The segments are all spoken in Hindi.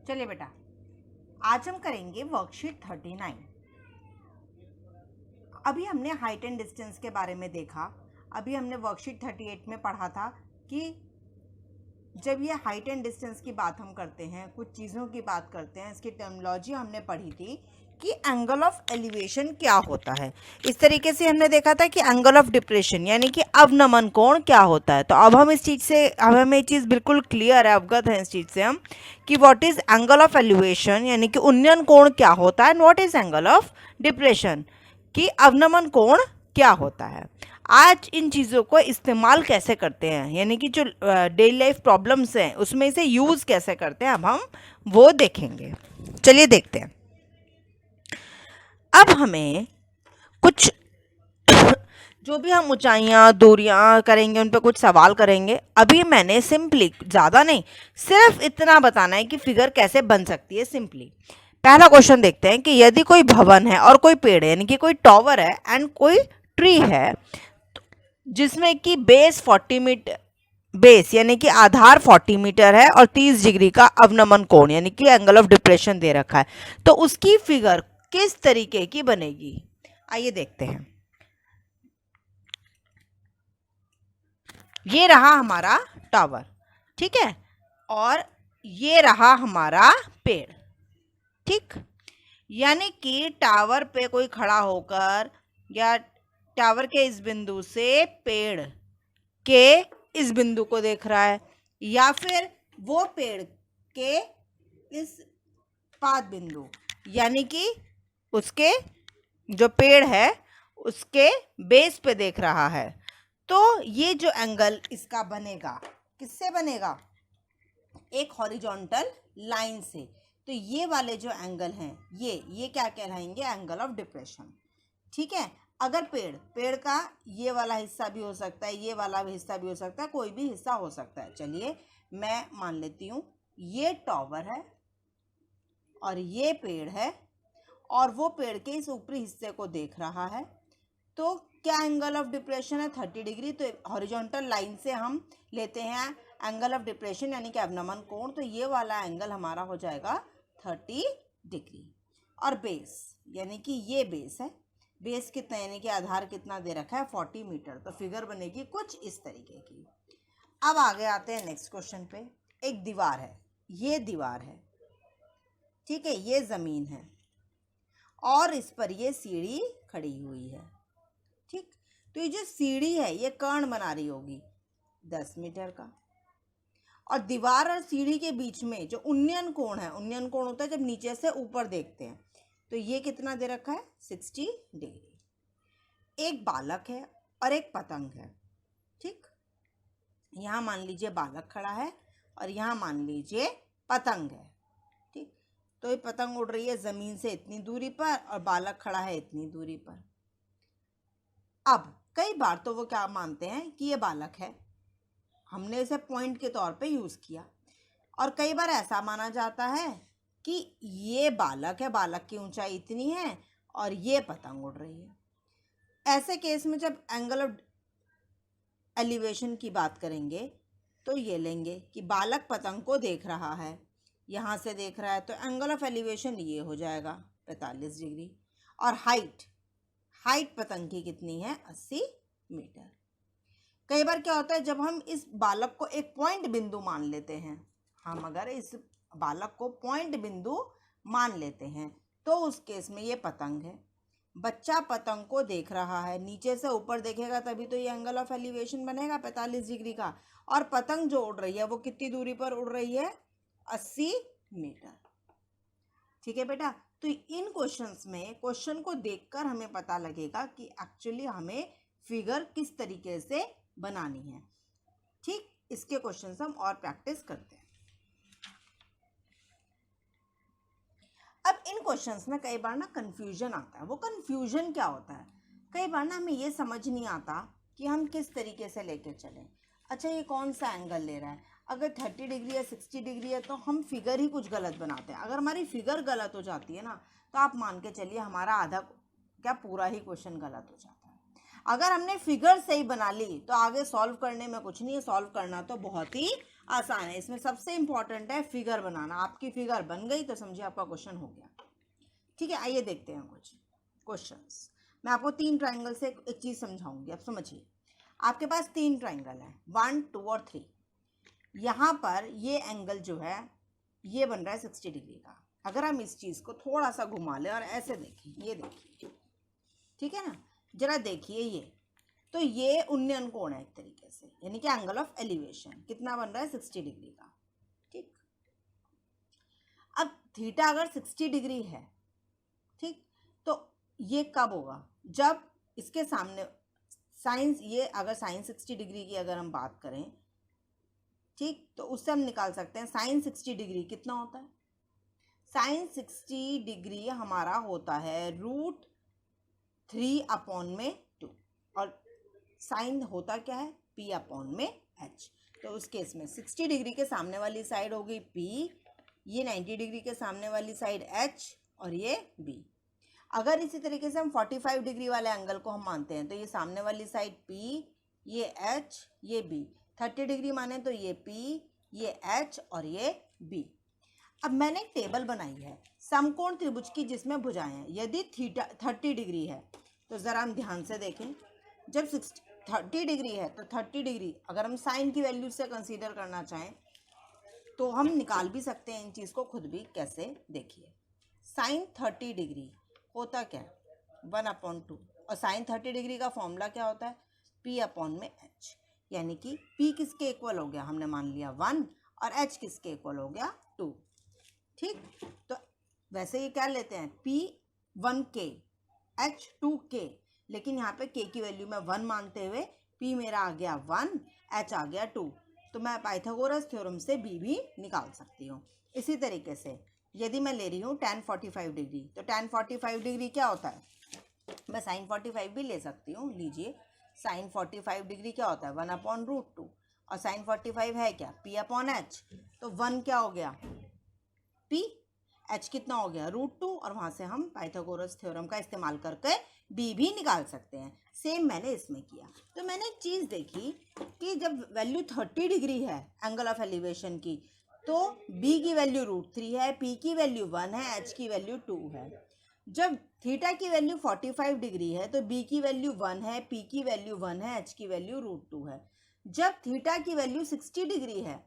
चलिए बेटा, आज हम करेंगे वर्कशीट 39। अभी हमने हाइट एंड डिस्टेंस के बारे में देखा। अभी हमने वर्कशीट 38 में पढ़ा था कि जब ये हाइट एंड डिस्टेंस की बात हम करते हैं, कुछ चीज़ों की बात करते हैं, इसकी टर्मिनोलॉजी हमने पढ़ी थी कि एंगल ऑफ एलिवेशन क्या होता है। इस तरीके से हमने देखा था कि एंगल ऑफ डिप्रेशन यानी कि अवनमन कोण क्या होता है। तो अब हम इस चीज़ से हमें ये चीज़ बिल्कुल क्लियर है, अवगत है इस चीज़ से हम कि what is angle of elevation यानी कि उन्नयन कोण क्या होता है, and what is angle of depression कि अवनमन कोण क्या होता है। आज इन चीज़ों को इस्तेमाल कैसे करते हैं यानी कि जो डेली लाइफ प्रॉब्लम्स हैं उसमें इसे यूज़ कैसे करते हैं, अब हम वो देखेंगे। चलिए देखते हैं। अब हमें कुछ जो भी हम ऊंचाइयाँ दूरियाँ करेंगे उन पर कुछ सवाल करेंगे। अभी मैंने सिंपली, ज़्यादा नहीं, सिर्फ इतना बताना है कि फिगर कैसे बन सकती है। सिंपली पहला क्वेश्चन देखते हैं कि यदि कोई भवन है और कोई पेड़ है यानी कि कोई टावर है एंड कोई ट्री है जिसमें कि बेस 40 मीटर, बेस यानी कि आधार 40 मीटर है और 30 डिग्री का अवनमन कोण यानी कि एंगल ऑफ डिप्रेशन दे रखा है, तो उसकी फिगर किस तरीके की बनेगी, आइए देखते हैं। ये रहा हमारा टावर, ठीक है, और ये रहा हमारा पेड़, ठीक। यानी कि टावर पे कोई खड़ा होकर या टावर के इस बिंदु से पेड़ के इस बिंदु को देख रहा है, या फिर वो पेड़ के इस पाद बिंदु यानी कि उसके जो पेड़ है उसके बेस पे देख रहा है, तो ये जो एंगल इसका बनेगा किससे बनेगा, एक हॉरिजॉन्टल लाइन से। तो ये वाले जो एंगल हैं ये क्या कहलाएंगे, एंगल ऑफ डिप्रेशन, ठीक है। अगर पेड़ का ये वाला हिस्सा भी हो सकता है, ये वाला भी हिस्सा भी हो सकता है, कोई भी हिस्सा हो सकता है। चलिए मैं मान लेती हूँ ये टावर है और ये पेड़ है और वो पेड़ के इस ऊपरी हिस्से को देख रहा है, तो क्या एंगल ऑफ डिप्रेशन है, 30 डिग्री। तो हॉरिजॉन्टल लाइन से हम लेते हैं एंगल ऑफ डिप्रेशन यानी कि अवनमन कोण, तो ये वाला एंगल हमारा हो जाएगा 30 डिग्री। और बेस यानी कि ये बेस है, बेस कितना यानी कि आधार कितना दे रखा है 40 मीटर, तो फिगर बनेगी कुछ इस तरीके की। अब आगे आते हैं नेक्स्ट क्वेश्चन पे। एक दीवार है, ये दीवार है, ठीक है, ये जमीन है और इस पर ये सीढ़ी खड़ी हुई है, ठीक। तो ये जो सीढ़ी है ये कर्ण बना रही होगी 10 मीटर का, और दीवार और सीढ़ी के बीच में जो उन्नयन कोण है, उन्नयन कोण होता है जब नीचे से ऊपर देखते हैं, तो ये कितना दे रखा है 60 डिग्री। एक बालक है और एक पतंग है, ठीक। यहाँ मान लीजिए बालक खड़ा है और यहाँ मान लीजिए पतंग है, ठीक। तो ये पतंग उड़ रही है जमीन से इतनी दूरी पर और बालक खड़ा है इतनी दूरी पर। अब कई बार तो वो क्या मानते हैं कि ये बालक है, हमने इसे पॉइंट के तौर पे यूज़ किया, और कई बार ऐसा माना जाता है कि ये बालक है, बालक की ऊंचाई इतनी है और ये पतंग उड़ रही है। ऐसे केस में जब एंगल ऑफ एलिवेशन की बात करेंगे तो ये लेंगे कि बालक पतंग को देख रहा है, यहाँ से देख रहा है, तो एंगल ऑफ एलिवेशन ये हो जाएगा 45 डिग्री। और हाइट पतंग की कितनी है 80 मीटर। कई बार क्या होता है जब हम इस बालक को एक पॉइंट बिंदु मान लेते हैं, हम अगर इस बालक को पॉइंट बिंदु मान लेते हैं तो उस केस में ये पतंग है, बच्चा पतंग को देख रहा है, नीचे से ऊपर देखेगा तभी तो ये एंगल ऑफ एलिवेशन बनेगा 45 डिग्री का। और पतंग जो उड़ रही है वो कितनी दूरी पर उड़ रही है 80 मीटर, ठीक है बेटा। तो इन क्वेश्चंस में क्वेश्चन को देखकर हमें पता लगेगा कि एक्चुअली हमें फिगर किस तरीके से बनानी है, ठीक। इसके क्वेश्चंस हम और प्रैक्टिस करते हैं। अब इन क्वेश्चंस में कई बार ना कंफ्यूजन आता है। वो कंफ्यूजन क्या होता है, कई बार ना हमें ये समझ नहीं आता कि हम किस तरीके से लेके चलें। अच्छा ये कौन सा एंगल ले रहा है, अगर 30 डिग्री या 60 डिग्री है तो हम फिगर ही कुछ गलत बनाते हैं। अगर हमारी फिगर गलत हो जाती है ना तो आप मान के चलिए हमारा आधा क्या पूरा ही क्वेश्चन गलत हो जाता है। अगर हमने फिगर सही बना ली तो आगे सॉल्व करने में कुछ नहीं है, सॉल्व करना तो बहुत ही आसान है। इसमें सबसे इम्पॉर्टेंट है फिगर बनाना। आपकी फिगर बन गई तो समझिए आपका क्वेश्चन हो गया। ठीक है, आइए देखते हैं कुछ क्वेश्चंस। मैं आपको 3 ट्राइंगल से एक चीज़ समझाऊंगी, आप समझिए। आपके पास 3 ट्राइंगल है, 1, 2 और 3। यहाँ पर ये एंगल जो है ये बन रहा है 60 डिग्री का। अगर हम इस चीज़ को थोड़ा सा घुमा लें और ऐसे देखें, ये देखिए, ठीक है ना, जरा देखिए ये, तो ये उन्नयन कोण है एक तरीके से, यानी कि एंगल ऑफ एलिवेशन कितना बन रहा है 60 डिग्री का। ठीक, अब थीटा अगर 60 डिग्री है, ठीक, तो ये कब होगा, जब इसके सामने साइन, ये अगर साइन 60 डिग्री की अगर हम बात करें, ठीक, तो उससे हम निकाल सकते हैं साइन 60 डिग्री कितना होता है। साइन 60 डिग्री हमारा होता है √3/2 और साइन होता क्या है P/h। तो उस केस में 60 डिग्री के सामने वाली साइड होगी P, ये 90 डिग्री के सामने वाली साइड H और ये B। अगर इसी तरीके से हम 45 डिग्री वाले एंगल को हम मानते हैं तो ये सामने वाली साइड P, ये H, ये B। 30 डिग्री माने तो ये P, ये H और ये B। अब मैंने एक टेबल बनाई है समकोण त्रिभुज की जिसमें भुजाएं हैं। यदि थीटा 30 डिग्री है तो ज़रा हम ध्यान से देखें, जब 30 डिग्री है तो 30 डिग्री अगर हम साइन की वैल्यू से कंसीडर करना चाहें तो हम निकाल भी सकते हैं इन चीज़ को खुद भी। कैसे, देखिए, साइन 30 डिग्री होता क्या है 1/2 और साइन 30 डिग्री का फॉर्मूला क्या होता है P/h, यानी कि P किसके इक्वल हो गया, हमने मान लिया 1 और H किसके इक्वल हो गया 2। ठीक, तो वैसे ये क्या लेते हैं P1K H2K, लेकिन यहाँ पे K की वैल्यू में 1 मानते हुए P मेरा आ गया 1, H आ गया 2, तो मैं पाइथागोरस थ्योरम से B भी निकाल सकती हूँ। इसी तरीके से यदि मैं ले रही हूँ tan 45 डिग्री, तो tan 45 डिग्री क्या होता है, मैं sin 45 भी ले सकती हूँ। लीजिए, sin 45 डिग्री क्या होता है 1/√2 और sin 45 है क्या P/h, तो 1 क्या हो गया P, H कितना हो गया √2 और वहाँ से हम पाइथागोरस थ्योरम का इस्तेमाल करके B भी निकाल सकते हैं। सेम मैंने इसमें किया। तो मैंने एक चीज़ देखी कि जब वैल्यू 30 डिग्री है एंगल ऑफ एलिवेशन की, तो B की वैल्यू √3 है, P की वैल्यू 1 है, H की वैल्यू 2 है। जब थीटा की वैल्यू 45 डिग्री है तो B की वैल्यू 1 है, P की वैल्यू 1 है, H की वैल्यू √2 है। जब थीटा की वैल्यू 60 डिग्री है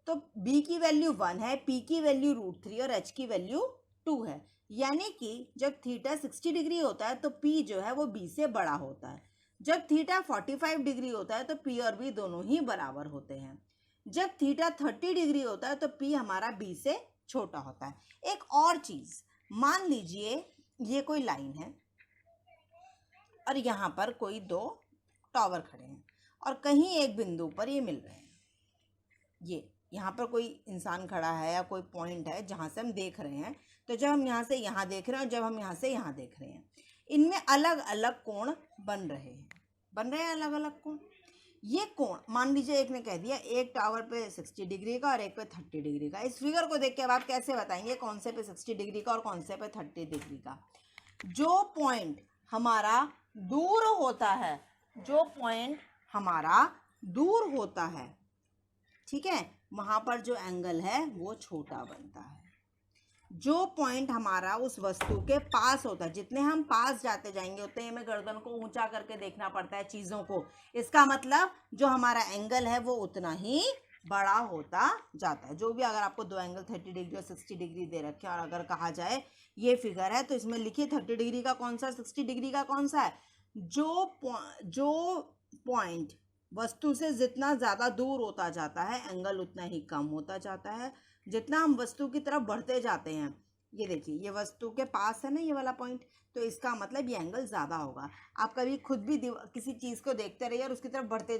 तो B की वैल्यू 1 है, P की वैल्यू √3 और H की वैल्यू 2 है। यानी कि जब थीटा 60 डिग्री होता है तो P जो है वो B से बड़ा होता है। जब थीटा 45 डिग्री होता है तो P और B दोनों ही बराबर होते हैं। जब थीटा 30 डिग्री होता है तो P हमारा B से छोटा होता है। एक और चीज़, मान लीजिए ये कोई लाइन है और यहाँ पर कोई 2 टावर खड़े हैं और कहीं एक बिंदु पर ये मिल रहे हैं। ये यहाँ पर कोई इंसान खड़ा है या कोई पॉइंट है जहाँ से हम देख रहे हैं, तो जब हम यहाँ से यहाँ देख रहे हैं और जब हम यहाँ से यहाँ देख रहे हैं, इनमें अलग अलग कोण बन रहे हैं अलग अलग कोण। ये कोण मान लीजिए एक ने कह दिया एक टावर पे 60 डिग्री का और एक पे 30 डिग्री का। इस फिगर को देख के अब आप कैसे बताएंगे कौन से पे 60 डिग्री का और कौन से पे 30 डिग्री का। जो पॉइंट हमारा दूर होता है, जो पॉइंट हमारा दूर होता है, ठीक है, वहाँ पर जो एंगल है वो छोटा बनता है। जो पॉइंट हमारा उस वस्तु के पास होता है, जितने हम पास जाते जाएंगे उतने हमें गर्दन को ऊंचा करके देखना पड़ता है चीज़ों को। इसका मतलब जो हमारा एंगल है वो उतना ही बड़ा होता जाता है। जो भी, अगर आपको दो एंगल 30 डिग्री और 60 डिग्री दे रखे हैं और अगर कहा जाए ये फिगर है तो इसमें लिखिए 30 डिग्री का कौन सा, 60 डिग्री का कौन सा है। जो पॉइंट वस्तु से जितना ज़्यादा दूर होता जाता है एंगल उतना ही कम होता जाता है। जितना हम वस्तु की तरफ बढ़ते जाते हैं, ये देखिए ये वस्तु के पास है ना ये वाला पॉइंट, तो इसका मतलब ये एंगल ज़्यादा होगा। आप कभी खुद भी किसी चीज़ को देखते रहिए और उसकी तरफ बढ़ते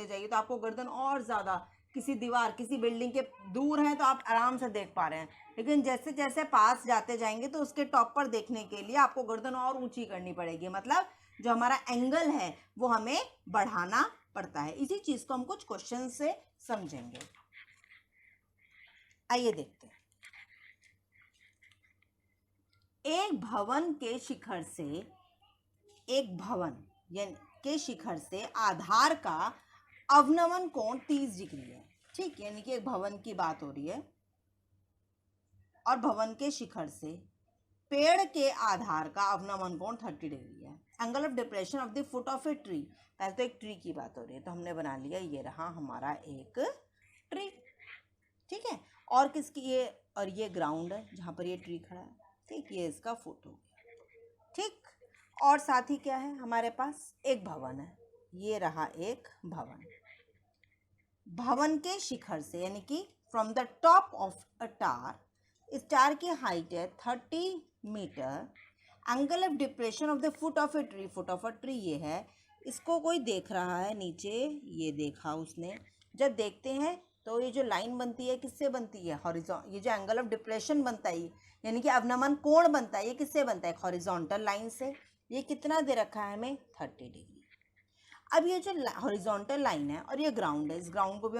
जाइए तो आपको गर्दन और ज़्यादा किसी दीवार किसी बिल्डिंग के दूर है तो आप आराम से देख पा रहे हैं, लेकिन जैसे जैसे पास जाते जाएंगे तो उसके टॉप पर देखने के लिए आपको गर्दन और ऊँची करनी पड़ेगी। मतलब जो हमारा एंगल है वो हमें बढ़ाना पड़ता है। इसी चीज़ को हम कुछ क्वेश्चन से समझेंगे। आइए देखते हैं। एक भवन के शिखर से आधार का अवनमन कोण 30 डिग्री है। ठीक, यानी कि एक भवन की बात हो रही है और भवन के शिखर से पेड़ के आधार का अवनमन कोण 30 डिग्री है। Angle of depression of the foot of a tree, पहले तो एक ट्री की बात हो रही है तो हमने बना लिया ये रहा हमारा एक ट्री, ठीक है। और किसकी ये, और ये ग्राउंड है जहाँ पर ये ट्री खड़ा है, ठीक, ये इसका फुट हो गया, ठीक। और साथ ही क्या है हमारे पास, एक भवन है, ये रहा एक भवन। भवन के शिखर से यानी कि from the top of a tower, स्टार की हाइट है 30 metre. Angle of depression of the foot of a tree, foot of a tree ये है, इसको कोई देख रहा है नीचे, ये देखा उसने, जब देखते हैं तो ये जो लाइन बनती है किससे बनती है, हॉरिजॉन्टल, ये जो एंगल ऑफ डिप्रेशन बनता है यानी कि अवनमन कोण बनता है ये किससे बनता है, हॉरिजॉन्टल लाइन से। ये कितना दे रखा है हमें, 30 डिग्री। अब ये जो हॉरिजॉन्टल लाइन है और ये ग्राउंड है, इस ग्राउंड को भी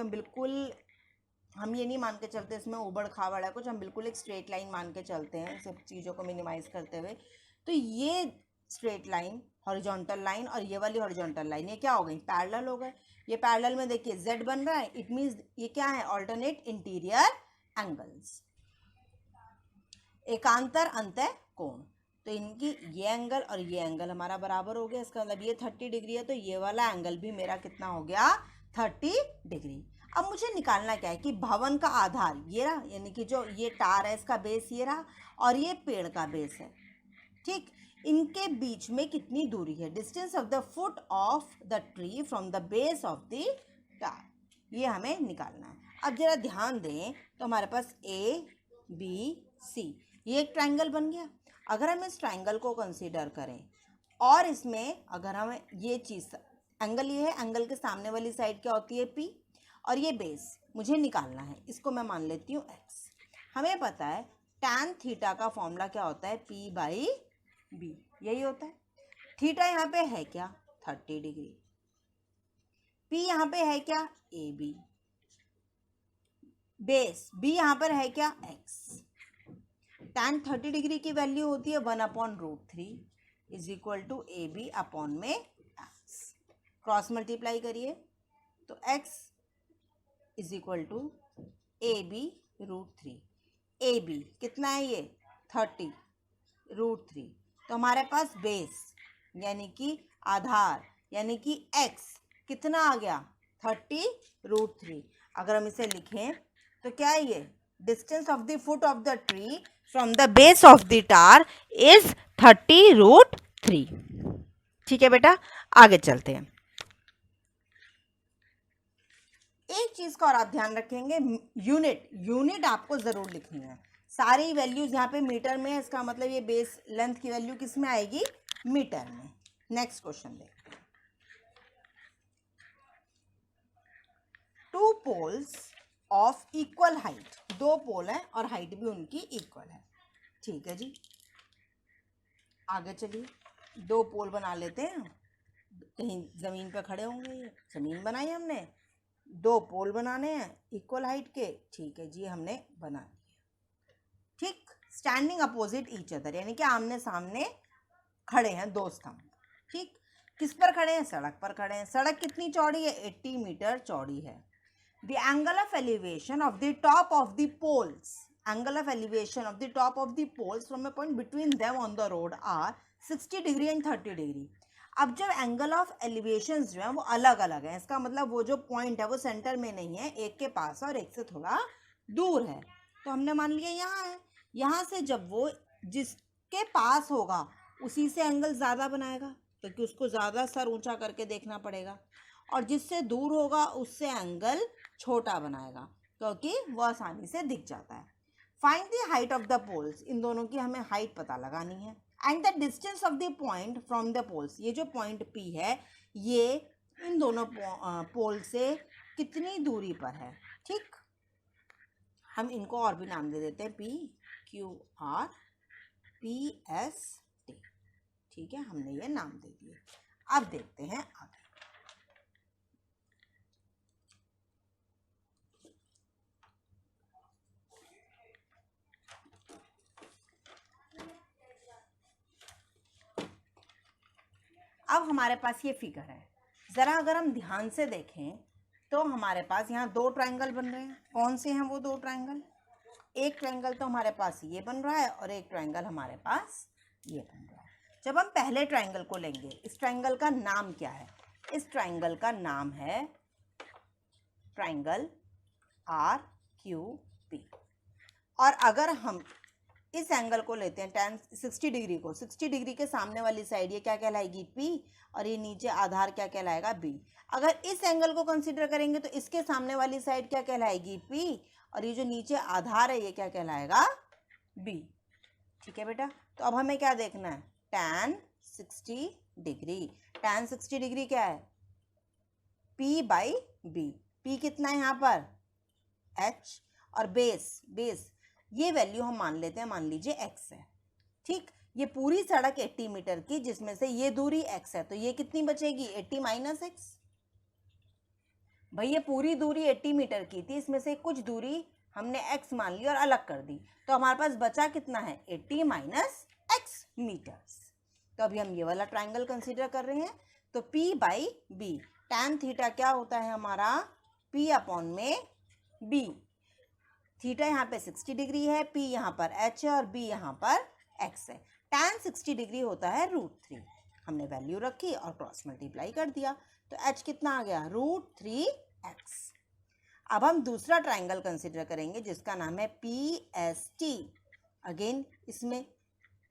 हम ये नहीं मान के चलते इसमें उबड़ खाबड़ है कुछ, हम बिल्कुल एक स्ट्रेट लाइन मान के चलते हैं सब चीज़ों को मिनिमाइज करते हुए। तो ये स्ट्रेट लाइन, हॉरिजॉन्टल लाइन और ये वाली हॉरिजॉन्टल लाइन ये क्या हो गई, पैरेलल हो गए। ये पैरेलल में देखिए z बन रहा है, इट मीन्स ये क्या है, ऑल्टरनेट इंटीरियर एंगल्स, एकांतर अंतः कोण। तो इनकी ये एंगल और ये एंगल हमारा बराबर हो गया, इसका मतलब ये 30 डिग्री है तो ये वाला एंगल भी मेरा कितना हो गया, 30 डिग्री। अब मुझे निकालना क्या है कि भवन का आधार ये रहा, यानी कि जो ये टार है इसका बेस ये रहा और ये पेड़ का बेस है, ठीक। इनके बीच में कितनी दूरी है, distance of the foot of the tree from the base of the tower, ये हमें निकालना है। अब जरा ध्यान दें तो हमारे पास ABC, ये एक ट्राइंगल बन गया। अगर हम इस ट्राइंगल को कंसीडर करें और इसमें अगर हम ये चीज़, एंगल ये है, एंगल के सामने वाली साइड क्या होती है P, और ये बेस मुझे निकालना है, इसको मैं मान लेती हूँ x। हमें पता है tan थीटा का फॉर्मूला क्या होता है, P/B, यही होता है। थीटा यहाँ पे है क्या, 30 डिग्री, P यहाँ पे है क्या, AB, बेस B यहाँ पर है क्या, x। tan 30 डिग्री की वैल्यू होती है 1/√3 is equal to AB upon में x। क्रॉस मल्टीप्लाई करिए तो x is equal to AB√3। AB कितना है ये, 30√3। तो हमारे पास बेस यानी कि आधार यानी कि x कितना आ गया, 30√3। अगर हम इसे लिखें तो क्या है ये, distance of the foot of the tree from the base of the tar is 30√3। ठीक है बेटा, आगे चलते हैं। एक चीज का और आप ध्यान रखेंगे, यूनिट आपको जरूर लिखनी है। सारी वैल्यूज यहाँ पे मीटर में है, इसका मतलब ये बेस लेंथ की वैल्यू किस में आएगी, मीटर में। नेक्स्ट क्वेश्चन देखते हैं। 2 पोल्स ऑफ इक्वल हाइट, 2 पोल है और हाइट भी उनकी इक्वल है, ठीक है जी। आगे चलिए, 2 पोल बना लेते हैं, कहीं जमीन पे खड़े होंगे, ये जमीन बनाई हमने, 2 पोल बनाने हैं इक्वल हाइट के, ठीक है जी, हमने बना दिए, ठीक। स्टैंडिंग अपोजिट ईच अदर यानी कि आमने सामने खड़े हैं, 2 स्तंभ, ठीक। किस पर खड़े हैं, सड़क पर खड़े हैं। सड़क कितनी चौड़ी है, 80 मीटर चौड़ी है। The angle of elevation of the top of the poles, angle of elevation of the top of the poles from a point between them on the road are 60 degree and 30 degree. अब जब एंगल ऑफ एलिवेशन जो है वो अलग अलग है, इसका मतलब वो जो पॉइंट है वो सेंटर में नहीं है, एक के पास और एक से थोड़ा दूर है। तो हमने मान लिया यहाँ है, यहाँ से जब वो जिसके पास होगा उसी से एंगल ज़्यादा बनाएगा क्योंकि उसको ज़्यादा सर ऊंचा करके देखना पड़ेगा, और जिससे दूर होगा उससे एंगल छोटा बनाएगा क्योंकि वो आसानी से दिख जाता है। Find the height of the poles, इन दोनों की हमें हाइट पता लगानी है। And the distance of the point from the poles, ये जो पॉइंट P है ये इन दोनों पोल से कितनी दूरी पर है, ठीक। हम इनको और भी नाम दे देते हैं, PQR PST, ठीक है, हमने ये नाम दे दिए। अब देखते हैं आगे। अब हमारे पास ये फिगर है, ज़रा अगर हम ध्यान से देखें तो हमारे पास यहाँ दो ट्रायंगल बन रहे हैं। कौन से हैं वो दो ट्रायंगल? एक ट्रायंगल तो हमारे पास ये बन रहा है और एक ट्रायंगल हमारे पास ये बन रहा है। जब हम पहले ट्रायंगल को लेंगे, इस ट्रायंगल का नाम क्या है? इस ट्रायंगल का नाम है ट्रायंगल RQP। और अगर हम इस एंगल को लेते हैं tan 60 डिग्री को, 60 डिग्री के सामने वाली साइड ये क्या कहलाएगी? P, और ये नीचे आधार क्या कहलाएगा? B। अगर इस एंगल को कंसीडर करेंगे तो इसके सामने वाली साइड क्या कहलाएगी? P, और ये जो नीचे आधार है ये क्या कहलाएगा? B। ठीक है बेटा, तो अब हमें क्या देखना है? tan 60 degree. tan 60 डिग्री क्या है? P/B। P कितना है यहाँ पर? H। और बेस ये वैल्यू हम मान लेते हैं, मान लीजिए x है। ठीक, ये पूरी सड़क 80 मीटर की, जिसमें से ये दूरी x है, तो ये कितनी बचेगी? 80 माइनस x। भाई ये पूरी दूरी 80 मीटर की थी, इसमें से कुछ दूरी हमने x मान ली और अलग कर दी, तो हमारे पास बचा कितना है? 80 माइनस x मीटर्स। तो अभी हम ये वाला ट्राइंगल कंसीडर कर रहे हैं। तो P/B, tan थीटा क्या होता है हमारा? P/B। थीटा यहाँ पे 60 डिग्री है, P यहाँ पर H है और B यहाँ पर X है। tan 60 डिग्री होता है √3। हमने वैल्यू रखी और क्रॉस मल्टीप्लाई कर दिया, तो H कितना आ गया? √3x। अब हम दूसरा ट्राइंगल कंसिडर करेंगे जिसका नाम है PST। अगेन इसमें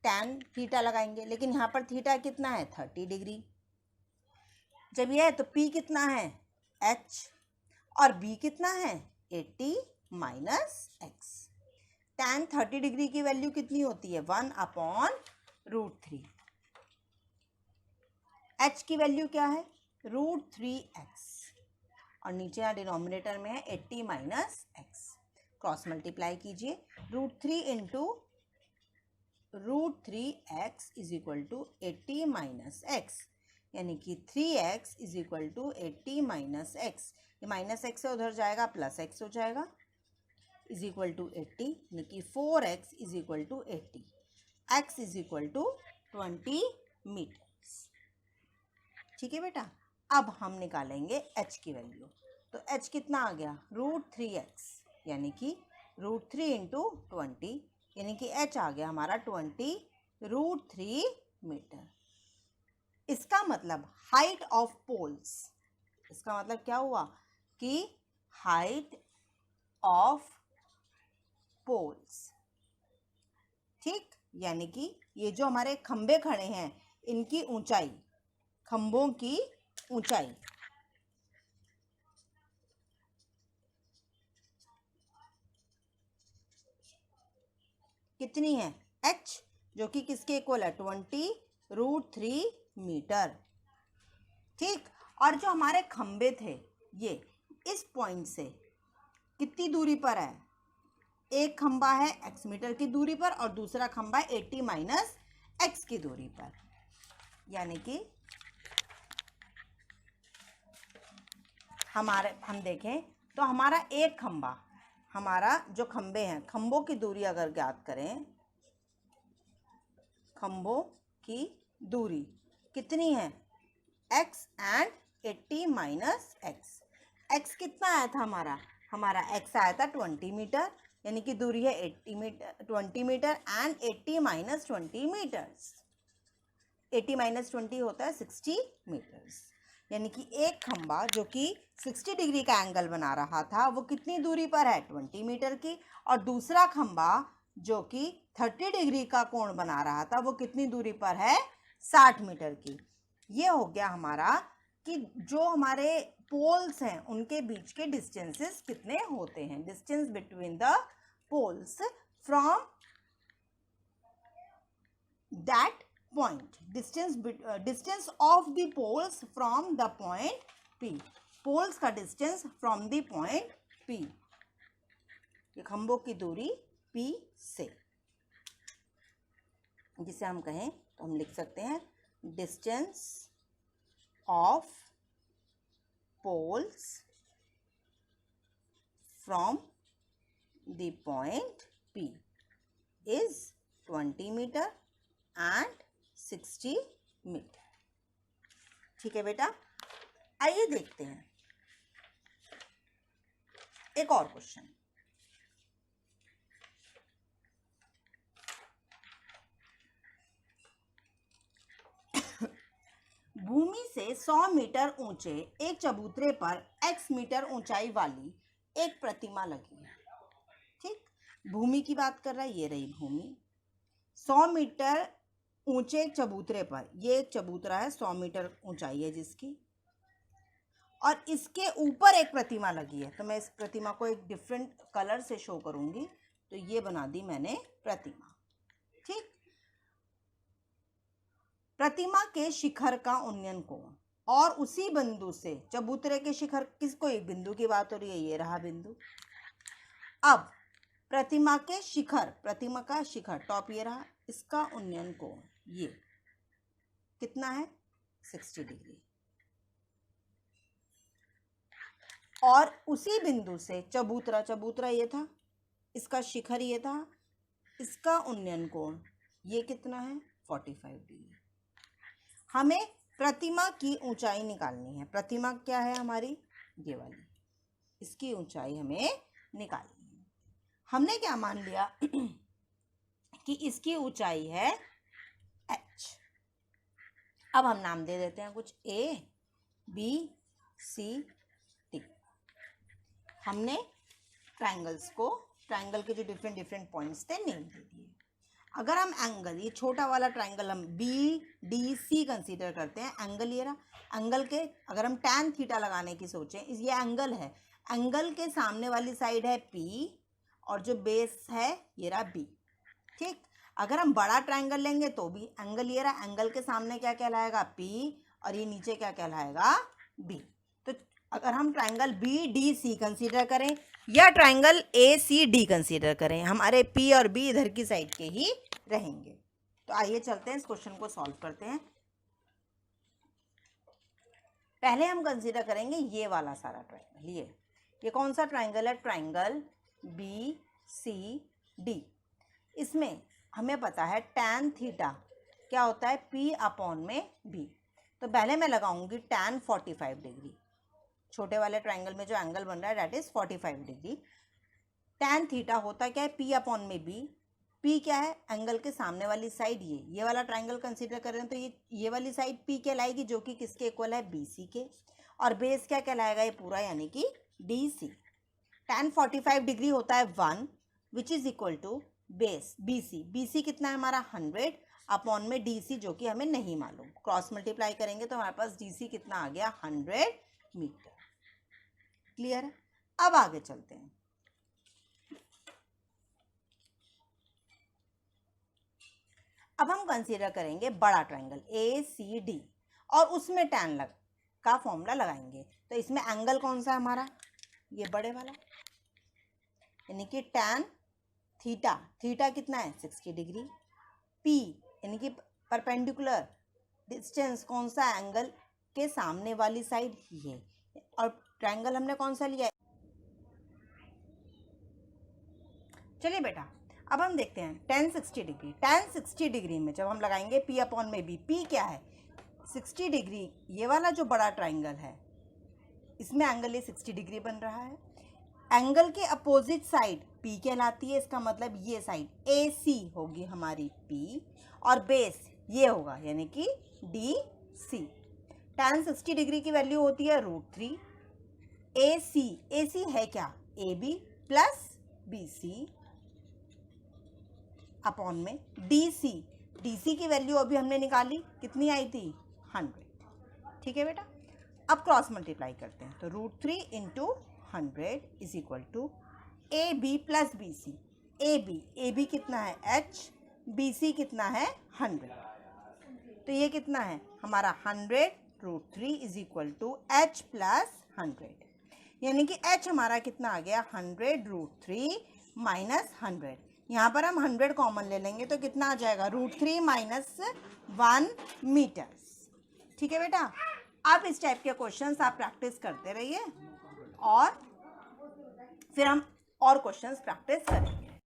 tan थीटा लगाएंगे, लेकिन यहाँ पर थीटा कितना है? 30 डिग्री। जब यह है तो P कितना है? H, और B कितना है? 80 माइनस x। tan 30 डिग्री की वैल्यू कितनी होती है? 1/√3। h की वैल्यू क्या है? √3x, और नीचे यहाँ डिनोमिनेटर में है 80 माइनस x। क्रॉस मल्टीप्लाई कीजिए, √3 into √3x is equal to 80 minus x, यानी कि 3x is equal to 80 minus x। ये माइनस x से उधर जाएगा, प्लस x हो जाएगा, इज इक्वल टू 80, यानी कि 4x is equal to 80। x is equal to 20 metres. ठीक है बेटा, अब हम निकालेंगे h की वैल्यू। तो h कितना आ गया? √3x, यानी कि √3 इंटू 20, यानी कि h आ गया हमारा 20√3 मीटर। इसका मतलब हाइट ऑफ पोल्स, इसका मतलब क्या हुआ कि हाइट ऑफ पोल्स, ठीक, यानी कि ये जो हमारे खंबे खड़े हैं इनकी ऊंचाई, खंभों की ऊंचाई कितनी है? h, जो कि किसके इक्वल है? 20√3 मीटर। ठीक, और जो हमारे खंबे थे ये इस पॉइंट से कितनी दूरी पर है? एक खंबा है x मीटर की दूरी पर और दूसरा खंबा है 80 माइनस x की दूरी पर, यानी कि हम देखें तो हमारा एक खंबा, हमारा जो खंबे हैं, खंबों की दूरी अगर ज्ञात करें, खंबों की दूरी कितनी है? x and 80 minus x। x कितना आया था हमारा x आया था 20 मीटर, यानी कि दूरी है 80 metre, 20 metre and 80 minus 20 metres. 80 minus 20 होता है 60 मीटर्स, यानी कि एक खंबा जो कि 60 डिग्री का एंगल बना रहा था वो कितनी दूरी पर है? 20 मीटर की, और दूसरा खंबा जो कि 30 डिग्री का कोण बना रहा था वो कितनी दूरी पर है? 60 मीटर की। ये हो गया हमारा कि जो हमारे पोल्स हैं उनके बीच के डिस्टेंसेस कितने होते हैं। Distance between the poles from that point, distance of the poles from the point P, poles का distance from the point P, ये खंभों की दूरी P से, जिसे हम कहें तो हम लिख सकते हैं distance of poles from the point P is 20 meter and 60 metre. ठीक है बेटा, आइए देखते हैं एक और क्वेश्चन, भूमि से 100 मीटर ऊंचे एक चबूतरे पर x मीटर ऊंचाई वाली एक प्रतिमा लगी है। ठीक, भूमि की बात कर रहा है, ये रही भूमि। 100 मीटर ऊंचे एक चबूतरे पर, ये एक चबूतरा है, 100 मीटर ऊंचाई है जिसकी, और इसके ऊपर एक प्रतिमा लगी है। तो मैं इस प्रतिमा को एक डिफरेंट कलर से शो करूंगी। तो ये बना दी मैंने प्रतिमा। ठीक, प्रतिमा के शिखर का उन्नयन कोण और उसी बिंदु से चबूतरे के शिखर, किसको, एक बिंदु की बात हो रही है, ये रहा बिंदु। अब प्रतिमा के शिखर, प्रतिमा का शिखर टॉप ये रहा, इसका उन्नयन कोण ये कितना है, 60 डिग्री। और उसी बिंदु से चबूतरा, चबूतरा ये था, इसका शिखर ये था, इसका उन्नयन कोण ये कितना है, 45 डिग्री। हमें प्रतिमा की ऊंचाई निकालनी है। प्रतिमा क्या है हमारी, ये वाली, इसकी ऊंचाई हमें निकालनी है। हमने क्या मान लिया कि इसकी ऊंचाई है h। अब हम नाम दे देते हैं कुछ, A, B, C, D। हमने ट्रायंगल्स को, ट्रायंगल के जो डिफरेंट डिफरेंट पॉइंट्स थे, नेम दे दिए। अगर हम एंगल, ये छोटा वाला ट्रायंगल हम BDC कंसीडर करते हैं, एंगल ये रहा, एंगल के अगर हम tan थीटा लगाने की सोचें, ये एंगल है, एंगल के सामने वाली साइड है P और जो बेस है ये रहा B। ठीक, अगर हम बड़ा ट्रायंगल लेंगे तो भी एंगल ये रहा, एंगल के सामने क्या कहलाएगा, P, और ये नीचे क्या कहलाएगा, B। तो अगर हम ट्रायंगल BDC कंसीडर करें या ट्रायंगल ACD कंसीडर करें, हमारे P और B इधर की साइड के ही रहेंगे। तो आइए चलते हैं, इस क्वेश्चन को सॉल्व करते हैं। पहले हम कंसीडर करेंगे ये वाला सारा ट्रायंगल। ये कौन सा ट्रायंगल है, ट्रायंगल BCD। इसमें हमें पता है tan थीटा क्या होता है, P अपॉन में B। तो पहले मैं लगाऊंगी tan 45 डिग्री। छोटे वाले ट्रायंगल में जो एंगल बन रहा है that is 45 degree. tan theta होता क्या है, P अपॉन में B। P क्या है, एंगल के सामने वाली साइड, ये वाला ट्रायंगल कंसीडर कर रहे हैं, तो ये वाली साइड P कहलाएगी, जो कि किसके इक्वल है, BC के। और बेस क्या कहलाएगा, ये पूरा, यानी कि DC। tan 45 डिग्री होता है 1 which is equal to base BC। BC कितना है हमारा, 100 अपॉन में DC, जो कि हमें नहीं मालूम। क्रॉस मल्टीप्लाई करेंगे तो हमारे पास DC कितना आ गया, 100 मीटर। क्लियर है। अब आगे चलते हैं। अब हम कंसीडर करेंगे बड़ा ट्रायंगल ACD और उसमें tan का फॉर्मूला लगाएंगे। तो इसमें एंगल कौन सा है हमारा, ये बड़े वाला, यानी कि tan थीटा, थीटा कितना है, 60 डिग्री। P यानी कि परपेंडिकुलर डिस्टेंस कौन सा, एंगल के सामने वाली साइड ये, और ट्रायंगल हमने कौन सा लिया है। चलिए बेटा, अब हम देखते हैं tan 60 डिग्री। tan 60 डिग्री में जब हम लगाएंगे P अपॉन में B, P क्या है, 60 डिग्री। ये वाला जो बड़ा ट्रायंगल है इसमें एंगल ये 60 डिग्री बन रहा है। एंगल के अपोजिट साइड P कहलाती है, इसका मतलब ये साइड AC होगी हमारी P, और बेस ये होगा, यानी कि DC। tan 60 डिग्री की वैल्यू होती है √3। AC है क्या, AB प्लस BC अपॉन में DC की वैल्यू अभी हमने निकाली, कितनी आई थी, 100। ठीक है बेटा, अब क्रॉस मल्टीप्लाई करते हैं। तो √3 into 100 is equal to AB plus BC। AB कितना है, H, BC कितना है, 100। तो ये कितना है हमारा 100 √3 is equal to H plus 100, यानी कि H हमारा कितना आ गया, 100 √3 माइनस 100। यहाँ पर हम 100 कॉमन ले लेंगे तो कितना आ जाएगा, √3 माइनस 1 मीटर्स। ठीक है बेटा, आप इस टाइप के क्वेश्चंस आप प्रैक्टिस करते रहिए और फिर हम और क्वेश्चंस प्रैक्टिस करेंगे।